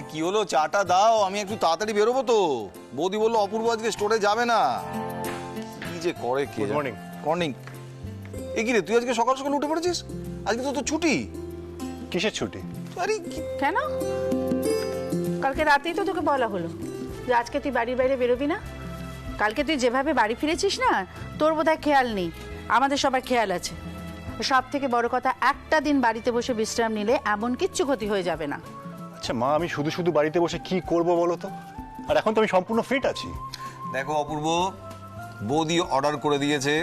কি হলো, চাটা দাও, আমি একটু তাড়াতাড়ি বেরোবো তো। বৌদি বললো অপূর্ব আজকে স্টোরে যাবে না। কি যে করে কে। Good morning. মর্নিং। এ কি রে, তুই আজকে সকাল সকাল উঠে পড়েছিস? আজকে তো তোর ছুটি। কিসের ছুটি? আরে কেন? কালকে রাতেই তো তোকে বলা হলো যে আজকে তুই বাড়ির বাইরে বেরোবি না। কালকে তুই যেভাবে বাড়ি ফিরেছিস না, তোর বোধহয় খেয়াল নেই, আমাদের সবার খেয়াল আছে। সব থেকে বড় কথা, একটা দিন বাড়িতে বসে বিশ্রাম নিলে এমন কিচ্ছু ক্ষতি হয়ে যাবে না। আচ্ছা মা, আমি শুধু শুধু বাড়িতে বসে কি করব বলো তো? আর এখন তো আমি সম্পূর্ণ ফিট আছি। দেখো অপূর্ব, বৌদি অর্ডার করে দিয়েছে,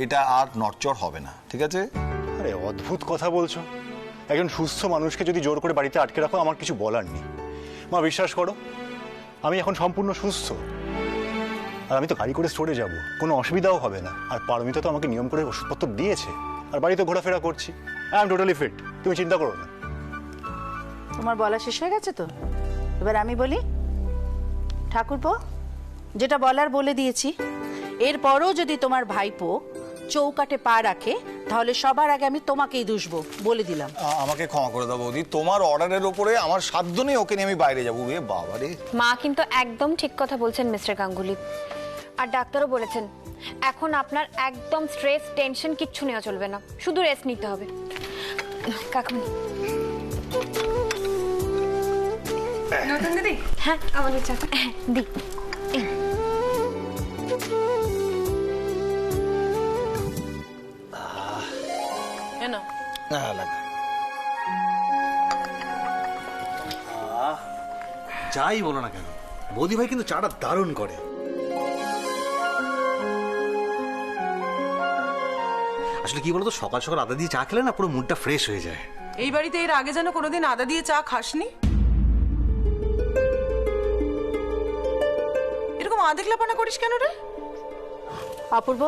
এটা আর নড়চড় হবে না, ঠিক আছে? আরে অদ্ভুত কথা বলছো। একজন সুস্থ মানুষকে যদি জোর করে বাড়িতে আটকে রাখো, আমার কিছু বলার নেই। মা বিশ্বাস করো, আমি এখন সম্পূর্ণ সুস্থ। আর আমি তো গাড়ি করে স্টোরে যাব, কোনো অসুবিধাও হবে না। আর পারমিতা তো আমাকে নিয়ম করে ওষুধপত্র দিয়েছে, আর বাড়িতে ঘোরাফেরা করছি। আই এম টোটালি ফিট, তুমি চিন্তা করো না। তোমার বলা শেষ হয়ে গেছে তো? এবার আমি বলি। ঠাকুরপো, যেটা বলার বলে দিয়েছি। এরপরও যদি তোমার ভাইপো চৌকাঠে পা রাখে, তাহলে সবার আগে আমি তোমাকেই দুষবো, বলে দিলাম। আমাকে ক্ষমা করে দাও বৌদি, তোমার অর্ডারের ওপরে আমার সাধ্য নেই ওকে নিয়ে আমি বাইরে যাবো। এ বাবা রে। মা কিন্তু একদম ঠিক কথা বলছেন মিস্টার গাঙ্গুলি। আর ডাক্তারও বলেছেন এখন আপনার একদম স্ট্রেস টেনশন কিচ্ছু নেওয়া চলবে না, শুধু রেস্ট নিতে হবে। কাকুমনি। নতুন দিদি, হ্যাঁ আমাদের চা। দি। কেন? হ্যাঁ লাগে। যাই বলো না কেন, বৌদি ভাই কিন্তু চাটা দারুণ করে। আসলে কি বলতো, সকাল সকাল আদা দিয়ে চা খেলে না পুরো মুডটা ফ্রেশ হয়ে যায়। এই বাড়িতে এর আগে যেন কোনোদিন আদা দিয়ে চা খাসনি। এরকম আদেকলাপানা করিস কেন রে? অপূর্ব,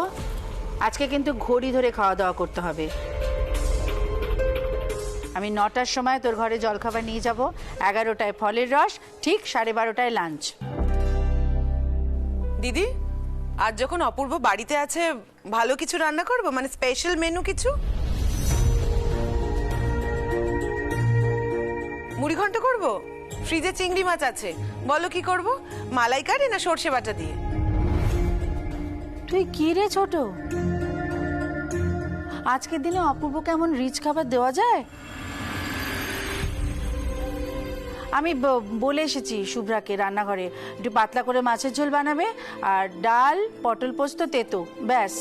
আজকে কিন্তু ঘড়ি ধরে খাওয়া দাওয়া করতে হবে। আমি 9টার সময় তোর ঘরে জলখাবার নিয়ে যাব, 11টায় ফলের রস, ঠিক 12:30টায় লাঞ্চ। দিদি, আজ যখন অপূর্ব বাড়িতে আছে, ভালো কিছু রান্না করবো, মানে স্পেশাল মেনু কিছু। মুড়ি ঘন্ট করবো, ফ্রিজে চিংড়ি মাছ আছে, বলো কি করব? মালাইকারি না সর্ষে বাটা দিয়ে? তুই কি রে ছোট, আজকের দিনে অপূর্ব কেমন রিচ খাবার দেওয়া যায়? আমি বলে এসেছি শুভ্রাকে রান্নাঘরে একটু পাতলা করে মাছের ঝোল বানাবে, আর ডাল, পটল পোস্ত, তেতো, ব্যাস।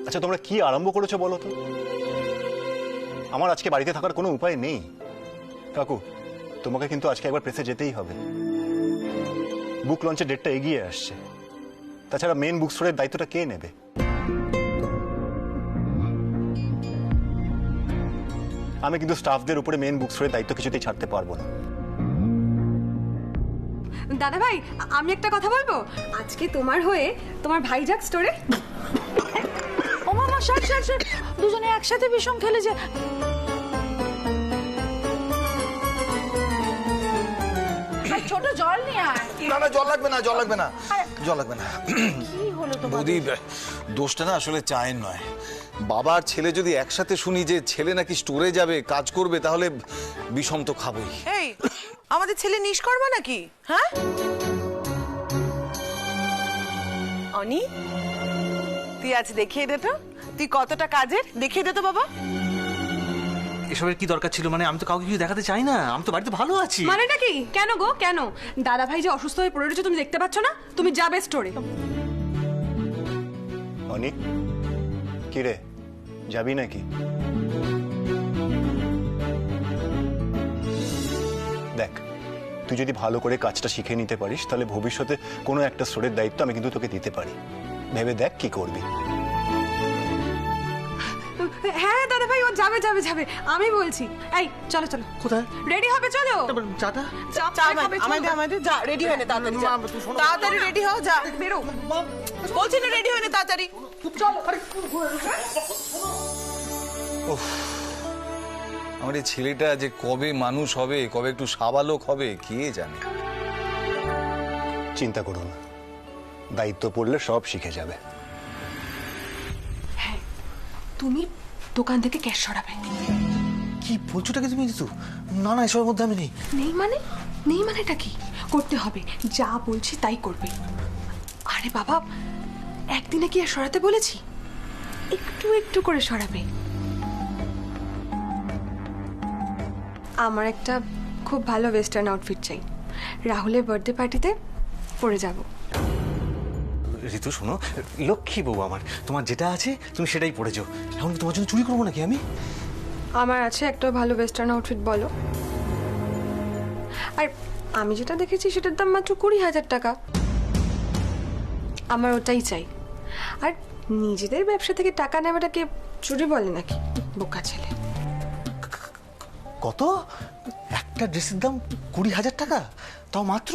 আচ্ছা তোমরা কি আরম্ভ করেছো বলো তো? আমার আজকে বাড়িতে থাকার কোনো উপায় নেই। কাকু, তোমাকে কিন্তু আজকে একবার প্রেসে যেতেই হবে। বুক লঞ্চের ডেটটা এগিয়ে আসছে। তাছাড়া মেন বুক স্টোরের দায়িত্বটা কে নেবে? আমি কিন্তু স্টাফদের উপরে মেন বুক স্টোরের দায়িত্ব কিছুতেই ছাড়তে পারবো না। দাদা ভাই, আমি একটা কথা বলবো। আজকে তোমার হয়ে তোমার ভাই যাক স্টোরে। ও মামা, সর সর সর, দুজনে একসাথে বিষম খেলে যে। ছোট জল নিয়ে আয়। না না, জল লাগবে না, জল লাগবে না, জল লাগবে না। কি হলো তোমার? বৌদি, দোষটা না আসলে চায়ের নয়। বাবা আর ছেলে যদি একসাথে শুনি যে ছেলে নাকি স্টোরে যাবে, কাজ করবে, তাহলে বিষম তো খাবোই। এই, আমাদের ছেলে নিষ্কর্মা নাকি? হ্যাঁ অনি, তুই আজ দেখিয়ে দে তো তুই কতটা কাজের, দেখিয়ে দে তো বাবা। এসবের কি দরকার ছিল? মানে আমি তো কাউকে কিছু দেখাতে চাই না, আমি তো বাড়িতে ভালো আছি। মানেটা কি? কেন গো, কেন? দাদা ভাই যে অসুস্থ হয়ে পড়ে রয়েছে, তুমি দেখতে পাচ্ছ না? তুমি যাবে স্টোরে। অনি, কি রে, যাবি নাকি? দেখ, তুই যদি ভালো করে কাজটা শিখে নিতে পারিস, তাহলে ভবিষ্যতে কোনো একটা স্টোরের দায়িত্ব আমি কিন্তু তোকে দিতে পারি। ভেবে দেখ কি করবি। হ্যাঁ দাদা ভাই, ও যাবে যাবে যাবে, আমি বলছি। এই চলো চলো, কোথায়? রেডি হবে, চলো। চাটা আমাদের যা, রেডি হয়ে নে তাড়াতাড়ি, যা। তাড়াতাড়ি রেডি হও, যা, বেরো। বলছি না রেডি হয়ে নে তাড়াতাড়ি। আমার এই ছেলেটা যে কবে মানুষ হবে, কবে একটু সাবালক হবে, কে জানে। চিন্তা করো না, দায়িত্ব পড়লে সব শিখে যাবে। তুমি দোকান থেকে ক্যাশ সরাবে। কি বলছোটা কি তুমি ঋতু? না না, এসবের মধ্যে আমি নেই। নেই মানেটা কি? করতে হবে, যা বলছি তাই করবে। আরে বাবা, একদিনে কি আর সরাতে বলেছি? একটু একটু করে সরাবে। আমার একটা খুব ভালো ওয়েস্টার্ন আউটফিট চাই, রাহুলের বার্থডে পার্টিতে পরে যাব। ঋতু শোনো, লক্ষ্মী বউ আমার, তোমার যেটা আছে তুমি সেটাই পড়েছো। এখন কি তোমার জন্য চুরি করবো নাকি আমি? আমার আছে একটা ভালো ওয়েস্টার্ন আউটফিট, বলো। আর আমি যেটা দেখেছি সেটার দাম মাত্র 20,000 টাকা। আমার ওটাই চাই। আর নিজেদের ব্যবসা থেকে টাকা নেওয়াটাকে চুরি বলে নাকি? বোকা ছেলে। কত? একটা ড্রেসের দাম 20,000 টাকা, তাও মাত্র?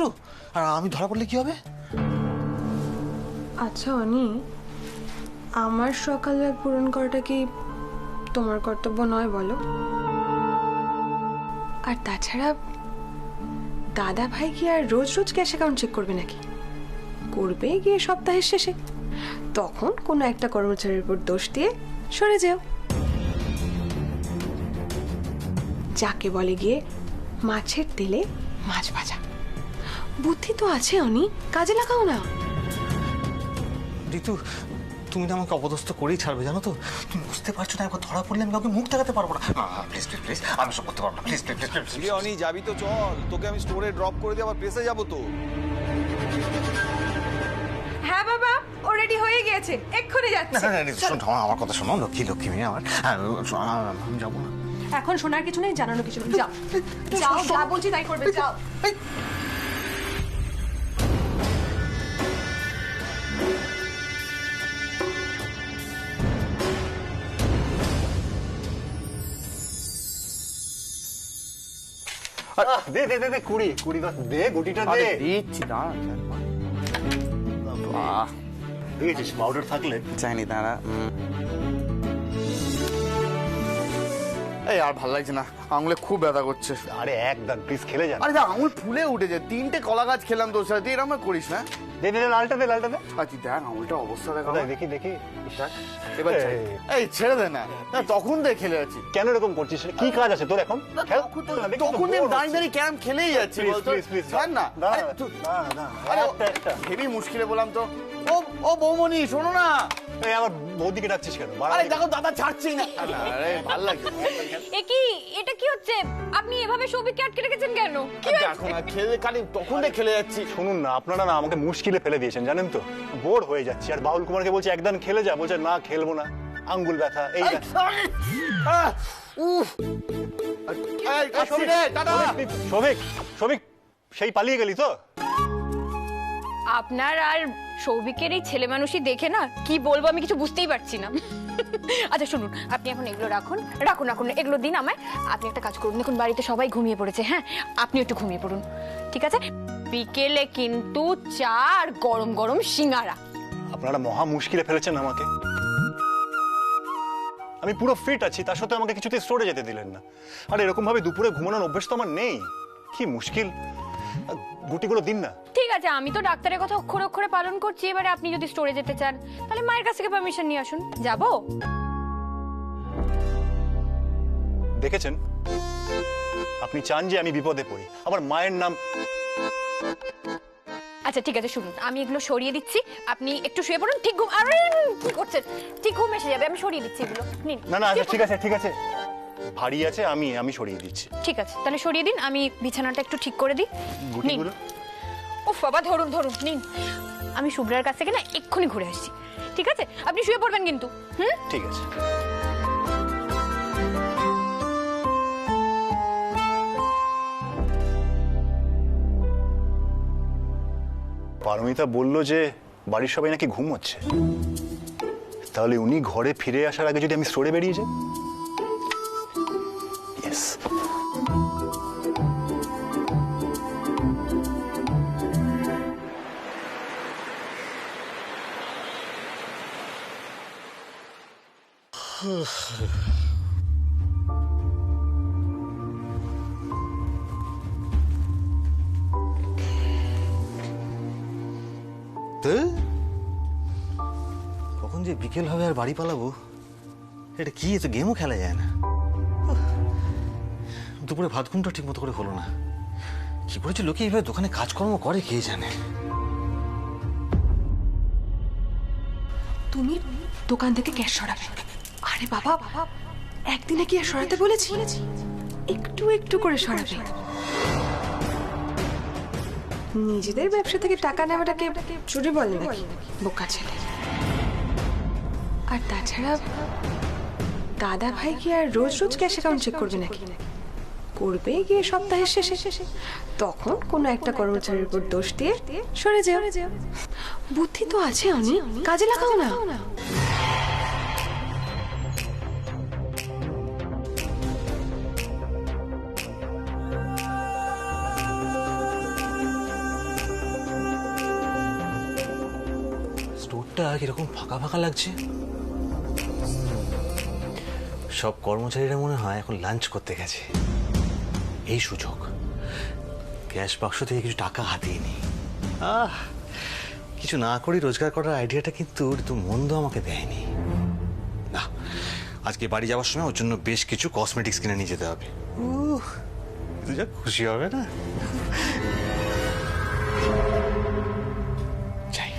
আর আমি ধরা পড়লে কি হবে? আচ্ছা অনি, আমার সকালে পূরণ করাটা কি তোমার কর্তব্য নয় বলো? আর তাছাড়া দাদা ভাই কি আর রোজ রোজ ক্যাশ অ্যাকাউন্ট চেক করবে নাকি? করবে গিয়ে সপ্তাহের শেষে, তখন কোনো একটা কর্মচারীর উপর দোষ দিয়ে সরে যেও। যাকে বলে গিয়ে মাছের তেলে মাছ ভাজা। বুদ্ধি তো আছে অনি, কাজে লাগাও না। ঋতু, তুমি না আমাকে অপদস্থ করেই ছাড়বে, জানো তো? তুমি বুঝতে পারছো না, একবার ধরা পড়লে আমি কাউকে মুখ দেখাতে পারবো না। প্লিজ প্লিজ প্লিজ, আমি সব করতে পারবো না। Please please please please. Oni যাবি তো চল, তোকে আমি স্টোরে ড্রপ করে দিয়ে আবার প্রেসে যাবো তো। হ্যাঁ বাবা, ও রেডি হয়ে গিয়েছে, এক্ষুনি যাচ্ছে। না না ঋতু, শোনো আমার কথা শোনো। লক্ষ্মী লক্ষ্মী মেয়ে আমার, আমি যাবো না। এখন শোনার কিছু নেই, জানানোর কিছু নেই, যাও যাও, যা বলছি তাই করবে, যাও। দে দে দে দে, কুড়ি দে, গুটিটা দে। দিচ্ছি, দাঁড়া। দেখেছিস পাউডার থাকলে? চাইনি, দাঁড়া। এই আর ভালো লাগছে না, আঙুলে খুব ব্যথা করছে। আরে একদম প্লিজ, খেলে যা। আরে দেখ, আঙুল ফুলে উঠেছে, 3টে কলা গাছ খেলাম তোর সাথে, তুই এরকম করিস না। দে দে, লালটা দে, লালটা দে। আচ্ছা দেখ আঙুলটা অবস্থা দেখ। দেখি দেখি। এবার ছেড়ে। এই ছেড়ে দে না, না তখন দিয়ে খেলে যাচ্ছি। কেন এরকম করছিস? কি কাজ আছে তোর এখন? খেল। তখন দিয়ে দাঁড়িয়ে দাঁড়িয়ে ক্যারাম খেলেই যাচ্ছি, বলতো। ছাড় না। আরে হেবি মুশকিলে বললাম তো। ও বৌমনি, শোনো না। এই আমার বৌদিকে ডাকছিস কেন? আরে দেখো দাদা ছাড়ছেই না। আরে ভালো লাগে। এটা কি হচ্ছে? আপনি এভাবে সৌভিককে আটকে রেখেছেন কেন? দেখো না, খেলে খালি তখন দিয়ে খেলে যাচ্ছি। শুনুন না, আপনারা না আমাকে মুশকিলে ফেলে দিয়েছেন, জানেন তো? বোর হয়ে যাচ্ছি। আর বাউল কুমারকে বলছে একদম খেলে যা, বলছে না খেলবো না, আঙ্গুল ব্যথা। এই সৌভিক, সৌভিক সেই পালিয়ে গেলি তো? আপনার আর সৌভিকের এই ছেলে মানুষই দেখে না কি বলবো আমি কিছু বুঝতেই পারছি না। আচ্ছা শুনুন, আপনি এখন এগুলো রাখুন রাখুন রাখুন, এগুলো দিন আমায়। আপনি একটা কাজ করুন, দেখুন বাড়িতে সবাই ঘুমিয়ে পড়েছে, হ্যাঁ আপনি একটু ঘুমিয়ে পড়ুন, ঠিক আছে? বিকেলে কিন্তু চা আর গরম গরম সিঙ্গারা। আপনারা মহা মুশকিলে ফেলেছেন আমাকে। আমি পুরো ফিট আছি, তার সাথে আমাকে কিছুতেই স্টোরে যেতে দিলেন না। আর এরকম ভাবে দুপুরে ঘুমানোর অভ্যেস তো আমার নেই। কি মুশকিল। গুটিগুলো দিন না। ঠিক আছে, আমি তো ডাক্তারের কথা অক্ষরে অক্ষরে পালন করছি। এবারে আপনি যদি স্টোরে যেতে চান তাহলে মায়ের কাছ থেকে পারমিশন নিয়ে আসুন। যাবো? দেখেছেন, আপনি চান যে আমি বিপদে পড়ি, আবার মায়ের নাম। আচ্ছা ঠিক আছে, শুনুন আমি এগুলো সরিয়ে দিচ্ছি, আপনি একটু শুয়ে পড়ুন। ঠিক ঘুম। আরে কি করছেন? ঠিক ঘুম এসে যাবে, আমি সরিয়ে দিচ্ছি এগুলো। নিন। না না, আচ্ছা ঠিক আছে ঠিক আছে, ভারী আছে, আমি সরিয়ে দিচ্ছি। ঠিক আছে, তাহলে সরিয়ে দিন, আমি বিছানাটা একটু ঠিক করে দিই। নিন। গুটিগুলো উফ বাবা, ধরুন ধরুন, নিন। আমি শুভ্রার কাছ থেকে না এক্ষুনি ঘুরে আসছি, ঠিক আছে? আপনি শুয়ে পড়বেন কিন্তু। ঠিক আছে। পারমিতা বলল যে বাড়ির সবাই নাকি ঘুমোচ্ছে, তাহলে উনি ঘরে ফিরে আসার আগে যদি আমি স্টোরে বেরিয়ে যাই। ইয়েস। কখন যে বিকেল হবে আর বাড়ি পালাবো, এটা কি? তো গেমও খেলা যায় না। দুপুরে ভাত ঘুমটা ঠিক মতো করে হলো না। কি করেছে লোকে এইভাবে দোকানে কাজকর্ম করে কে জানে। তুমি দোকান থেকে ক্যাশ সরাবে? আরে বাবা, একদিনে কি আর সরাতে বলেছি? একটু একটু করে সরাবে। নিজেদের ব্যবসা থেকে টাকা নেওয়াটাকে চুরি বলে নাকি? বোকা ছেলে। আর তাছাড়া দাদা ভাই কি আর রোজ রোজ ক্যাশ অ্যাকাউন্ট চেক করবে নাকি? করবে গিয়ে সপ্তাহের শেষে, তখন কোনো একটা কর্মচারীর উপর দোষ দিয়ে সরে যাও। বুদ্ধি তো আছে অনি, কাজে লাগাও না। স্টোরটা কিরকম ফাঁকা ফাঁকা লাগছে। সব কর্মচারীরা মনে হয় এখন লাঞ্চ করতে গেছে। এই সুযোগ, ক্যাশ বাক্স থেকে কিছু টাকা হাতিয়ে নি। কিছু না করি রোজগার করার আইডিয়াটা কিন্তু একটু মন্দ আমাকে দেয়নি। না, আজকে বাড়ি যাওয়ার সময় ওর জন্য বেশ কিছু কসমেটিক্স কিনে নিয়ে যেতে হবে। তুই যা খুশি হবে না। যাই।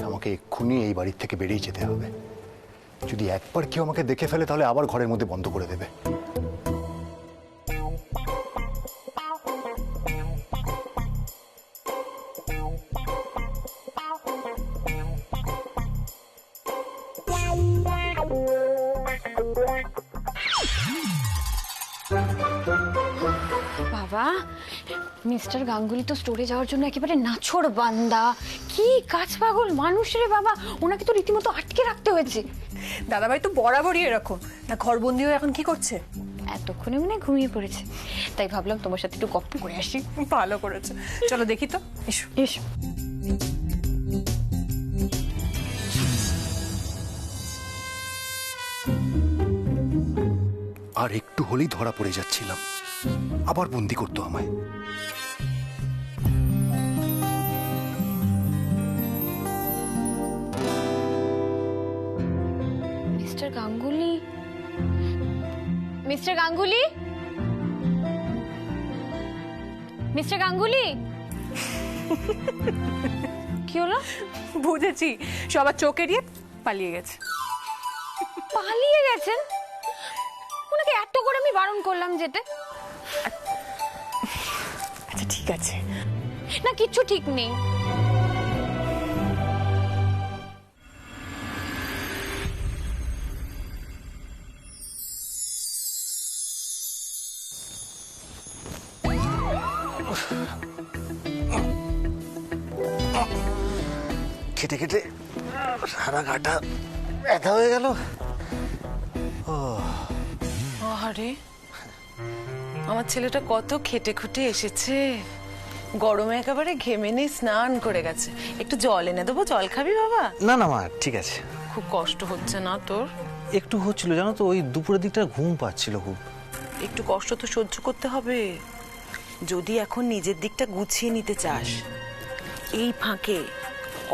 আমাকে এক্ষুনি এই বাড়ির থেকে বেরিয়ে যেতে হবে। যদি একবার কেউ আমাকে দেখে ফেলে তাহলে আবার ঘরের মধ্যে বন্ধ করে দেবে। বাবা, মিস্টার গাঙ্গুলি তো স্টোরে যাওয়ার জন্য একেবারে নাছোড় বান্দা। কি কাজ পাগল মানুষ রে বাবা, ওনাকে তো রীতিমতো আটকে রাখতে হয়েছে। দাদাভাই তো বরাবরই এরকম, না ঘরবন্দি হয়ে এখন কি করছে? এতক্ষণে মনে হয় ঘুমিয়ে পড়েছে, তাই ভাবলাম তোমার সাথে একটু গপ্প করে আসি। ভালো করেছে, চলো দেখি তো। এসো এসো। আর একটু হলেই ধরা পড়ে যাচ্ছিলাম, আবার বন্দি করতো আমায়। Mister Ganguly, mister Ganguly, mister Ganguly. কি হলো? বুঝেছি, সবার চোখ এড়িয়ে পালিয়ে গেছে। পালিয়ে গেছেন? ওনাকে এত করে আমি বারণ করলাম যেতে। আচ্ছা ঠিক আছে। না, কিচ্ছু ঠিক নেই। খেটে খেটে সারা গাটা ব্যথা হয়ে গেল। আরে আমার ছেলেটা কত খেটে খুটে এসেছে, গরমে একেবারে ঘেমে নিয়ে স্নান করে গেছে। একটু জল এনে দেবো, জল খাবি বাবা? না না মা, ঠিক আছে। খুব কষ্ট হচ্ছে না তোর? একটু হচ্ছিল জানো তো, ওই দুপুরের দিকটা ঘুম পাচ্ছিল খুব। একটু কষ্ট তো সহ্য করতে হবে। যদি এখন নিজের দিকটা গুছিয়ে নিতে চাস, এই ফাঁকে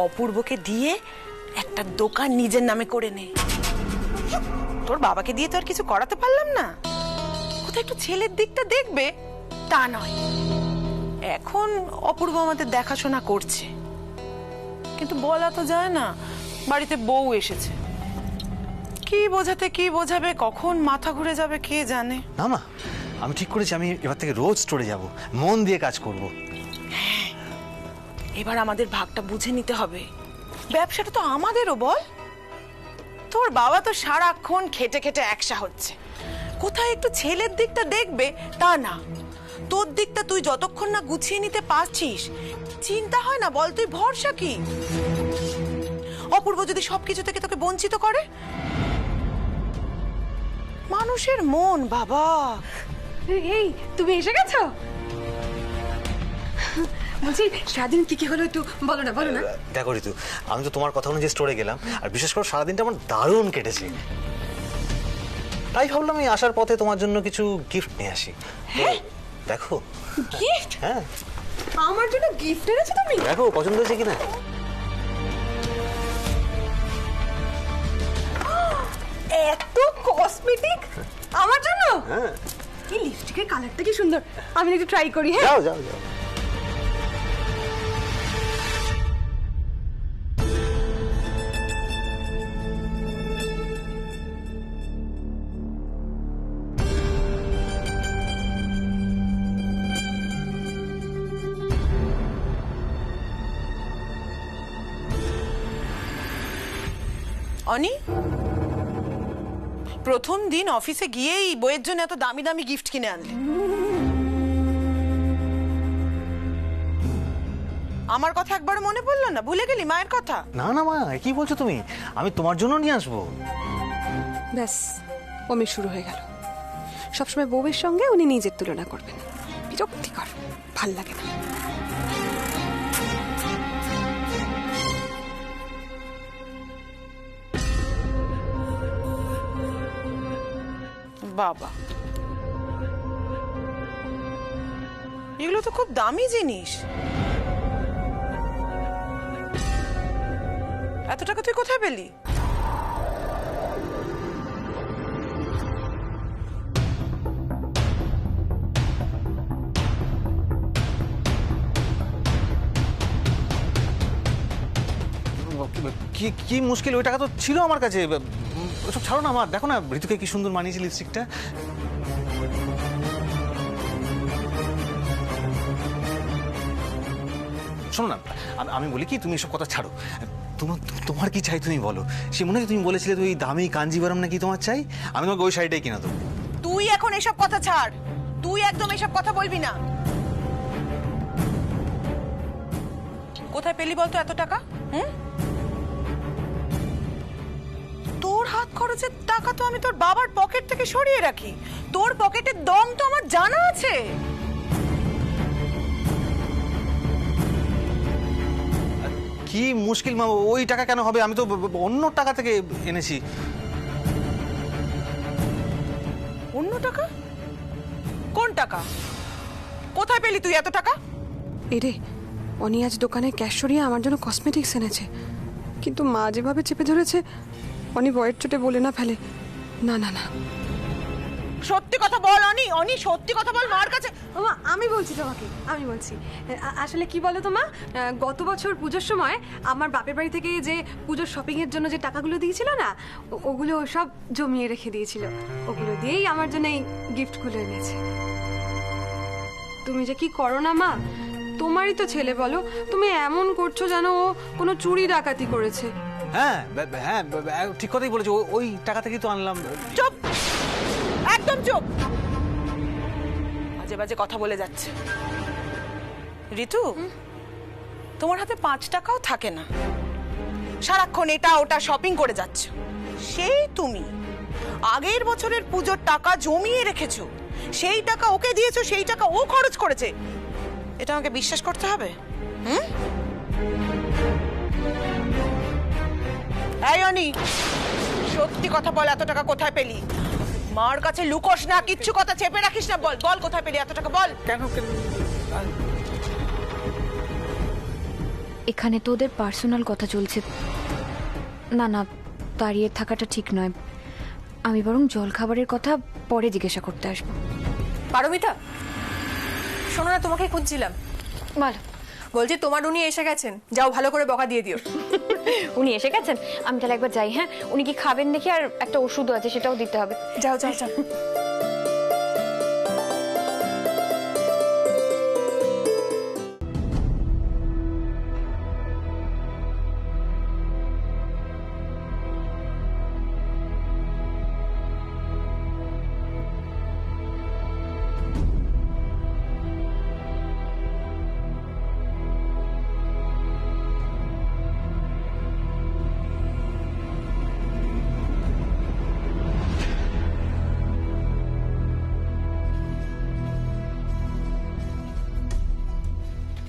অপূর্বকে দিয়ে একটা দোকান নিজের নামে করে নে। তোর বাবাকে দিয়ে তো আর কিছু করাতে পারলাম না, কোথায় একটু ছেলের দিকটা দেখবে তা নয়। এখন অপূর্ব আমাদের দেখাশোনা করছে, কিন্তু বলা তো যায় না, বাড়িতে বউ এসেছে। কি বোঝাতে কি বোঝাবে, কখন মাথা ঘুরে যাবে কে জানে। না মা, আমি ঠিক করেছি, আমি এবার থেকে রোজ স্টোরে যাব, মন দিয়ে কাজ করব। এবার আমাদের ভাগটা বুঝে নিতে হবে। ব্যবসাটা তো আমাদেরও, বল। তোর বাবা তো সারাক্ষণ খেটে খেটে একসা হচ্ছে, কোথায় একটু ছেলের দিকটা দেখবে তা না। তোর দিকটা তুই যতক্ষণ না গুছিয়ে নিতে পারছিস, চিন্তা হয় না বল? তুই ভরসা কি? অপূর্ব যদি সবকিছু থেকে তোকে বঞ্চিত করে? মানুষের মন বাবা। এই তুমি এসে গেছো? বলছি সারাদিন কি কি হলো একটু বলো না, বলো না। দেখো ঋতু, আমি তো তোমার কথা অনুযায়ী স্টোরে গেলাম, আর বিশেষ করে সারাদিনটা আমার দারুণ কেটেছে। তাই ভাবলাম এই আসার পথে তোমার জন্য কিছু গিফট নিয়ে আসি। দেখো গিফট? হ্যাঁ আমার জন্য গিফট এনেছো তুমি? দেখো পছন্দ হয়েছে কিনা। এত কসমেটিক আমার জন্য? হ্যাঁ এই লিপস্টিকের কালারটা কি সুন্দর, আমি একটু ট্রাই করি। হ্যাঁ যাও যাও যাও। অনি, প্রথম দিন অফিসে গিয়েই বইয়ের জন্য এত দামি দামি গিফট কিনে আনলি। আমার কথা একবারও মনে পড়লো না? ভুলে গেলি মায়ের কথা? না না মা, কি বলছো তুমি? আমি তোমার জন্য নিয়ে আসবো। ব্যাস অমির শুরু হয়ে গেল। সবসময় বউয়ের সঙ্গে উনি নিজের তুলনা করবেন, বিরক্তিকর, ভাল লাগে না। বাবা, এগুলো তো খুব দামি জিনিস। এত টাকা তুই কোথায় পেলি? কি কি মুশকিল, ওই টাকা তো ছিল আমার কাছে। ওসব ছাড়ো না, আমার দেখো না ঋতুকে কি সুন্দর মানিয়েছে লিপস্টিকটা। শোনো না, আমি বলি কি, তুমি এসব কথা ছাড়ো। তোমার কি চাই তুমি বলো। সে মনে হয় তুমি বলেছিলে তো ওই দামি কাঞ্জিভারম নাকি তোমার চাই, আমি তোমাকে ওই শাড়িটাই কিনা দেবো। তুই এখন এসব কথা ছাড়, তুই একদম এসব কথা বলবি না। কোথায় পেলি বলতো এত টাকা? তোর হাত খরচের টাকা তো আমি তোর বাবার পকেট থেকে সরিয়ে রাখি। তোর পকেটের দম তো আমার জানা আছে। কি মুশকিল মা, ওই টাকা কেন হবে? আমি তো অন্য টাকা থেকে এনেছি। অন্য টাকা? কোন টাকা? কোথায় পেলি তুই এত টাকা? এরে, অনি আজ দোকানে ক্যাশ সরিয়ে আমার জন্য কসমেটিক্স এনেছে, কিন্তু মা যেভাবে চেপে ধরেছে, অনি বয়ের চোটে বলে না ফেলে। না না না, সত্যি কথা বল অনি, অনি সত্যি কথা বল মার কাছে। মা আমি বলছি তোমাকে, আমি বলছি আসলে কি বলো তো মা, গত বছর পুজোর সময় আমার বাপের বাড়ি থেকে যে পুজোর শপিং এর জন্য যে টাকাগুলো দিয়েছিল না, ওগুলো সব জমিয়ে রেখে দিয়েছিল। ওগুলো দিয়েই আমার জন্য এই গিফটগুলো এনেছে। তুমি যে কি করো না মা, তোমারই তো ছেলে, বলো তুমি এমন করছো যেন ও কোনো চুরি ডাকাতি করেছে। হ্যাঁ হ্যাঁ ঠিক কথাই বলেছো, ওই টাকা থেকেই তো আনলাম। চুপ, একদম চুপ, বাজে বাজে কথা বলে যাচ্ছে। ঋতু, তোমার হাতে 5 টাকাও থাকে না, সারাক্ষণ এটা ওটা শপিং করে যাচ্ছ। সেই তুমি আগের বছরের পুজোর টাকা জমিয়ে রেখেছো, সেই টাকা ওকে দিয়েছো, সেই টাকা ও খরচ করেছে। এটা আমাকে বিশ্বাস করতে হবে? এই অনি, সত্যি কথা বল, এত টাকা কোথায় পেলি? মার কাছে লুকোস না, কিচ্ছু কথা চেপে রাখিস না, বল বল কোথায় পেলি এত টাকা, বল। কেন? এখানে তো ওদের পার্সোনাল কথা চলছে। না না, দাঁড়িয়ে থাকাটা ঠিক নয়। আমি বরং জল খাবারের কথা পরে জিজ্ঞাসা করতে আসবো। পারমিতা, শোনো না, তোমাকে খুঁজছিলাম। বলো। বলছি তোমার উনি এসে গেছেন, যাও ভালো করে বকা দিয়ে দিও। উনি এসে গেছেন? আমি তাহলে একবার যাই। হ্যাঁ, উনি কি খাবেন দেখি, আর একটা ওষুধও আছে সেটাও দিতে হবে। যাও যাও যাও।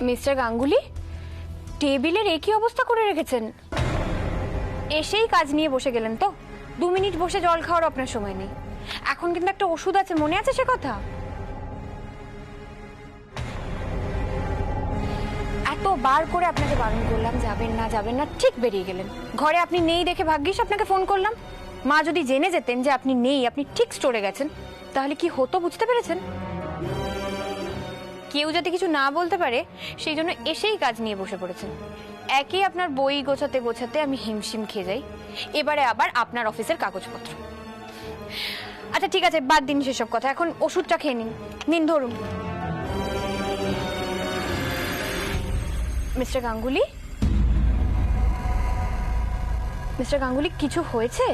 মিস্টার গাঙ্গুলি, টেবিলের একই অবস্থা করে রেখেছেন। এসেই কাজ নিয়ে বসে গেলেন তো? 2 মিনিট বসে জল খাওয়ার আপনার সময় নেই। এখন কিন্তু একটা ওষুধ আছে, মনে আছে সে কথা? কতবার করে আপনাকে বারণ করলাম যাবেন না ঠিক বেরিয়ে গেলেন। ঘরে আপনি নেই দেখে ভাগ্যিস আপনাকে ফোন করলাম। মা যদি জেনে যেতেন যে আপনি নেই, আপনি ঠিক স্টোরে গেছেন, তাহলে কি হতো বুঝতে পেরেছেন? কেউ যাতে কিছু না বলতে পারে সেই জন্য এসেই কাজ নিয়ে বসে পড়েছেন। একই আপনার বই গোছাতে গোছাতে আমি হিমশিম খেয়ে যাই, এবারে আবার আপনার অফিসের কাগজপত্র। আচ্ছা ঠিক আছে, বাদ দিন সেসব কথা, এখন ওষুধটা খেয়ে নিন ধরুন। মিস্টার গাঙ্গুলি, কিছু হয়েছে?